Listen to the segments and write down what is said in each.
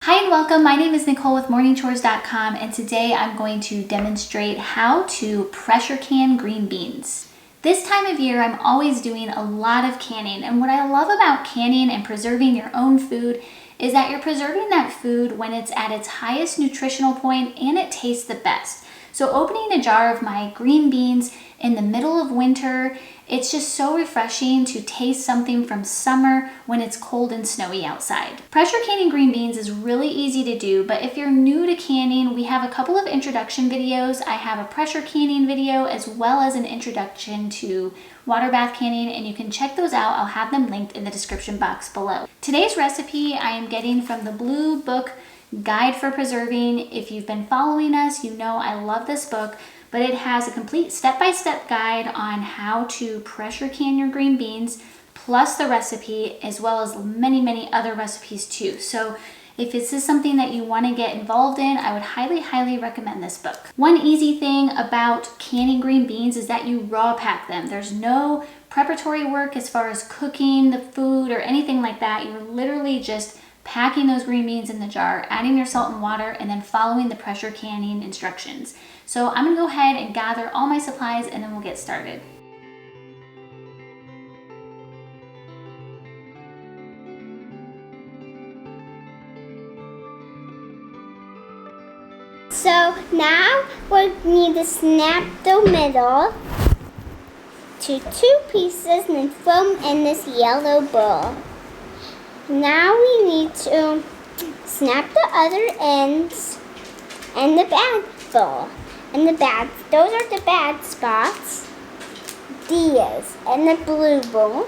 Hi and welcome. My name is Nicole with morningchores.com, and today I'm going to demonstrate how to pressure can green beans. This time of year, I'm always doing a lot of canning, and what I love about canning and preserving your own food is that you're preserving that food when it's at its highest nutritional point and it tastes the best. So opening a jar of my green beans in the middle of winter, it's just so refreshing to taste something from summer when it's cold and snowy outside. Pressure canning green beans is really easy to do, but if you're new to canning, we have a couple of introduction videos. I have a pressure canning video as well as an introduction to water bath canning, and you can check those out. I'll have them linked in the description box below. Today's recipe I am getting from the Blue Book Guide for Preserving. If you've been following us, you know I love this book, but it has a complete step-by-step guide on how to pressure can your green beans, plus the recipe, as well as many other recipes too. So if this is something that you want to get involved in, I would highly recommend this book. One easy thing about canning green beans is that you raw pack them. There's no preparatory work as far as cooking the food or anything like that. You're literally just packing those green beans in the jar, adding your salt and water, and then following the pressure canning instructions. So I'm gonna go ahead and gather all my supplies and then we'll get started. So now we need to snap the middle to 2 pieces and then throw them in this yellow bowl. Now we need to snap the other ends in the bad bowl. And those are the bad spots. These in the blue bowl.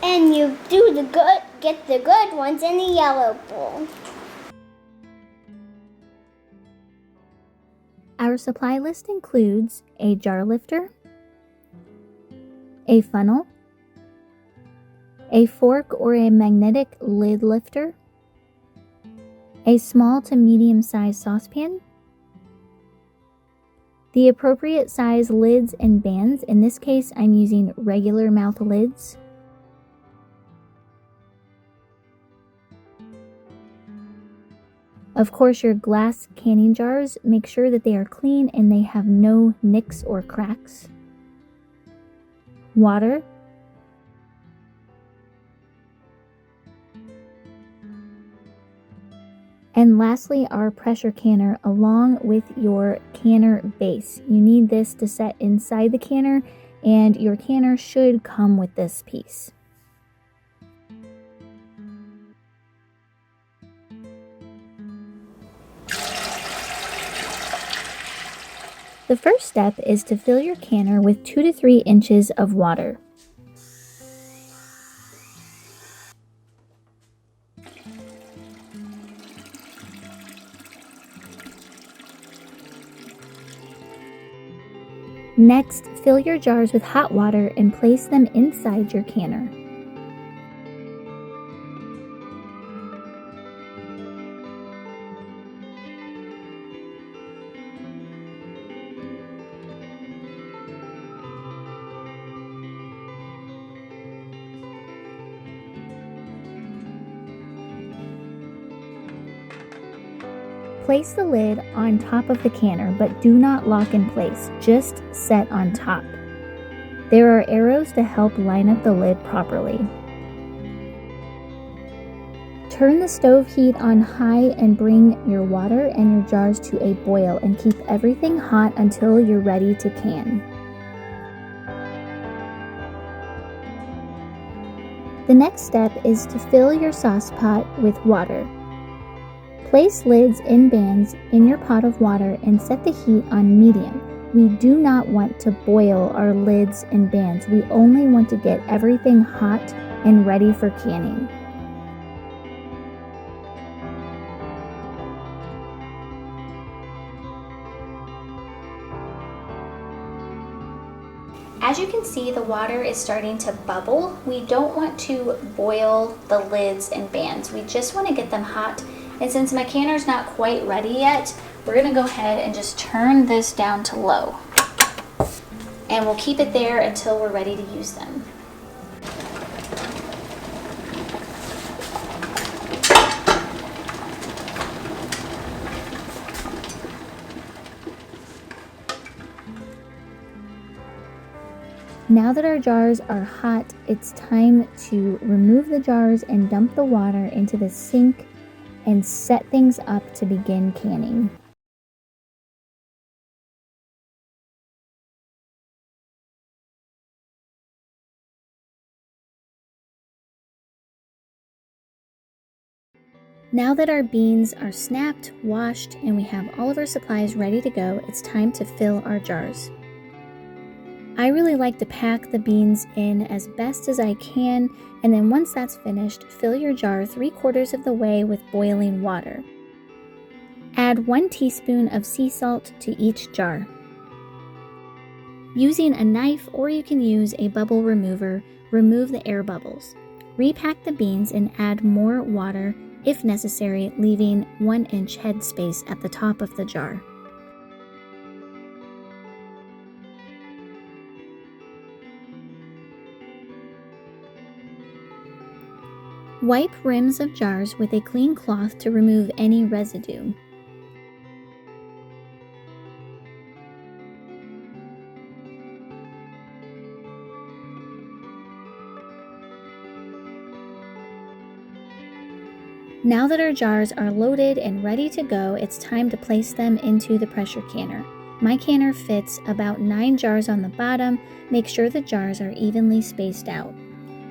And you get the good ones in the yellow bowl. Our supply list includes a jar lifter, a funnel, a fork or a magnetic lid lifter, a small to medium-sized saucepan, the appropriate size lids and bands. In this case, I'm using regular mouth lids, of course your glass canning jars. Make sure that they are clean and they have no nicks or cracks, water, and lastly, our pressure canner along with your canner base. You need this to set inside the canner, and your canner should come with this piece. The first step is to fill your canner with 2 to 3 inches of water. Next, fill your jars with hot water and place them inside your canner. Place the lid on top of the canner, but do not lock in place, just set on top. There are arrows to help line up the lid properly. Turn the stove heat on high and bring your water and your jars to a boil, and keep everything hot until you're ready to can. The next step is to fill your sauce pot with water. Place lids in bands in your pot of water and set the heat on medium. We do not want to boil our lids and bands. We only want to get everything hot and ready for canning. As you can see, the water is starting to bubble. We don't want to boil the lids and bands. We just want to get them hot. And since my canner's not quite ready yet, we're gonna go ahead and just turn this down to low. And we'll keep it there until we're ready to use them. Now that our jars are hot, it's time to remove the jars and dump the water into the sink and set things up to begin canning. Now that our beans are snapped, washed, and we have all of our supplies ready to go, it's time to fill our jars. I really like to pack the beans in as best as I can, and then once that's finished, fill your jar 3/4 of the way with boiling water. Add 1 teaspoon of sea salt to each jar. Using a knife, or you can use a bubble remover, remove the air bubbles. Repack the beans and add more water if necessary, leaving 1-inch head space at the top of the jar. Wipe rims of jars with a clean cloth to remove any residue. Now that our jars are loaded and ready to go, it's time to place them into the pressure canner. My canner fits about 9 jars on the bottom. Make sure the jars are evenly spaced out.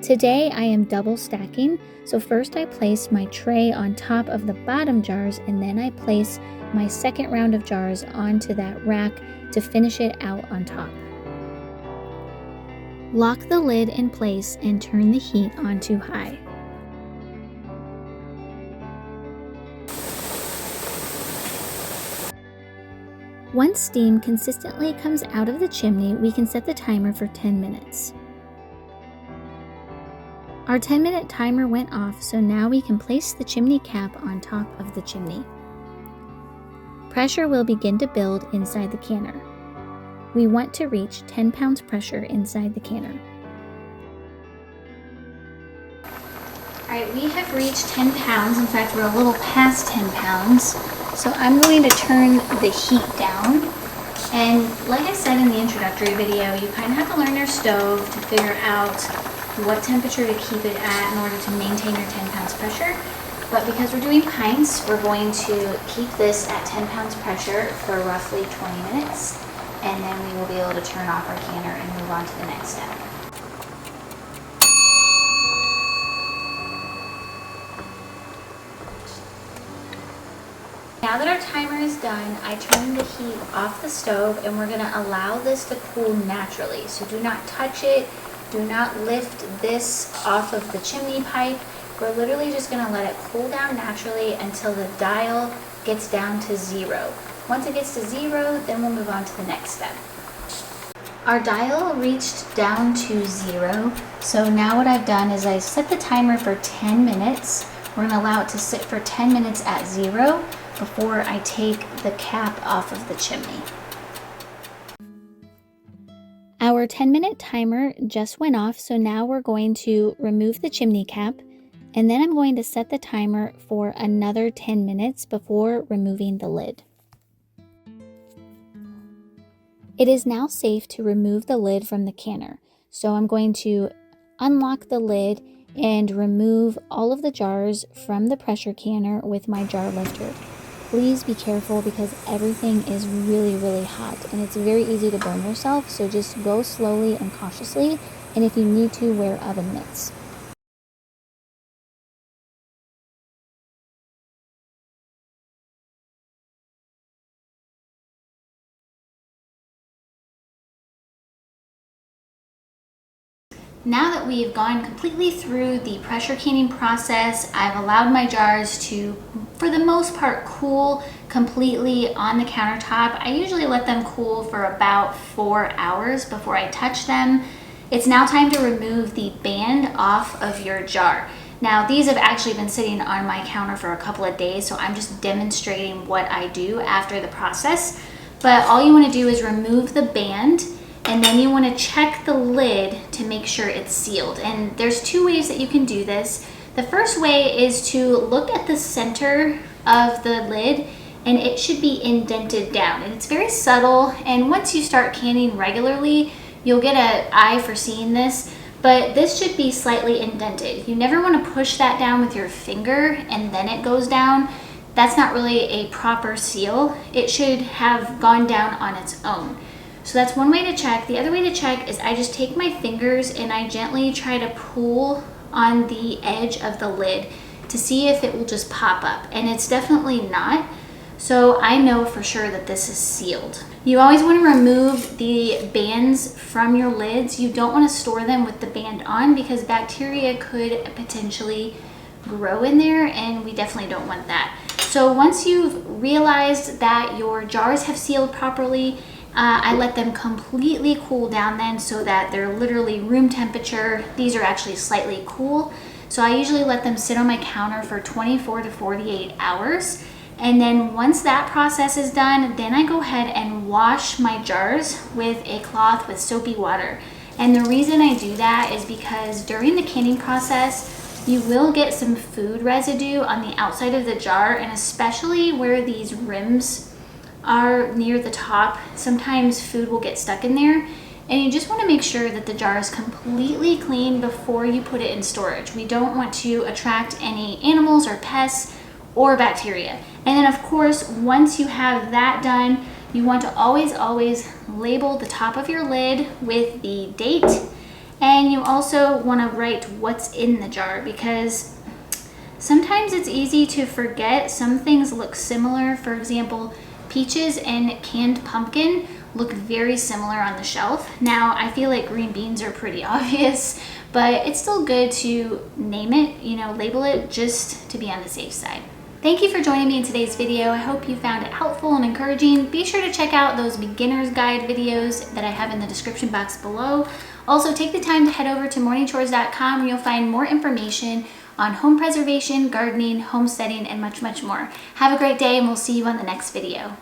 Today I am double stacking, so first I place my tray on top of the bottom jars, and then I place my second round of jars onto that rack to finish it out on top. Lock the lid in place and turn the heat on to high. Once steam consistently comes out of the chimney, we can set the timer for 10 minutes. Our 10-minute timer went off, so now we can place the chimney cap on top of the chimney. Pressure will begin to build inside the canner. We want to reach 10 pounds pressure inside the canner. Alright, we have reached 10 pounds. In fact, we're a little past 10 pounds. So I'm going to turn the heat down. And like I said in the introductory video, you kind of have to learn your stove to figure out what temperature to keep it at in order to maintain your 10 pounds pressure. But because we're doing pints, we're going to keep this at 10 pounds pressure for roughly 20 minutes. And then we will be able to turn off our canner and move on to the next step. Now that our timer is done, I turned the heat off the stove and we're going to allow this to cool naturally. So do not touch it, do not lift this off of the chimney pipe. We're literally just going to let it cool down naturally until the dial gets down to 0. Once it gets to 0, then we'll move on to the next step. Our dial reached down to 0, so now what I've done is I set the timer for 10 minutes. We're going to allow it to sit for 10 minutes at 0 before I take the cap off of the chimney. Our 10-minute timer just went off, so now we're going to remove the chimney cap, and then I'm going to set the timer for another 10 minutes before removing the lid. It is now safe to remove the lid from the canner, so I'm going to unlock the lid and remove all of the jars from the pressure canner with my jar lifter. Please be careful because everything is really hot and it's very easy to burn yourself, so just go slowly and cautiously, and if you need to, wear oven mitts. Now that we've gone completely through the pressure canning process, I've allowed my jars to, for the most part, cool completely on the countertop. I usually let them cool for about 4 hours before I touch them. It's now time to remove the band off of your jar. Now, these have actually been sitting on my counter for a couple of days, so I'm just demonstrating what I do after the process. But all you want to do is remove the band, and then you want to check the lid to make sure it's sealed. And there's 2 ways that you can do this. The first way is to look at the center of the lid, and it should be indented down. And it's very subtle, and once you start canning regularly, you'll get an eye for seeing this, but this should be slightly indented. You never want to push that down with your finger and then it goes down. That's not really a proper seal. It should have gone down on its own. So that's one way to check. The other way to check is I just take my fingers and I gently try to pull on the edge of the lid to see if it will just pop up, and it's definitely not. So I know for sure that this is sealed. You always want to remove the bands from your lids. You don't want to store them with the band on because bacteria could potentially grow in there, and we definitely don't want that. So once you've realized that your jars have sealed properly, I let them completely cool down then, so that they're literally room temperature. These are actually slightly cool. So I usually let them sit on my counter for 24 to 48 hours. And then once that process is done, then I go ahead and wash my jars with a cloth with soapy water. And the reason I do that is because during the canning process, you will get some food residue on the outside of the jar, and especially where these rims are near the top, sometimes food will get stuck in there, and you just want to make sure that the jar is completely clean before you put it in storage. We don't want to attract any animals or pests or bacteria. And then of course, once you have that done, you want to always label the top of your lid with the date, and you also want to write what's in the jar, because sometimes it's easy to forget. Some things look similar. For example, peaches and canned pumpkin look very similar on the shelf. Now, I feel like green beans are pretty obvious, but it's still good to name it, label it, just to be on the safe side. Thank you for joining me in today's video. I hope you found it helpful and encouraging. Be sure to check out those beginner's guide videos that I have in the description box below. Also, take the time to head over to morningchores.com where you'll find more information on home preservation, gardening, homesteading, and much more. Have a great day, and we'll see you on the next video.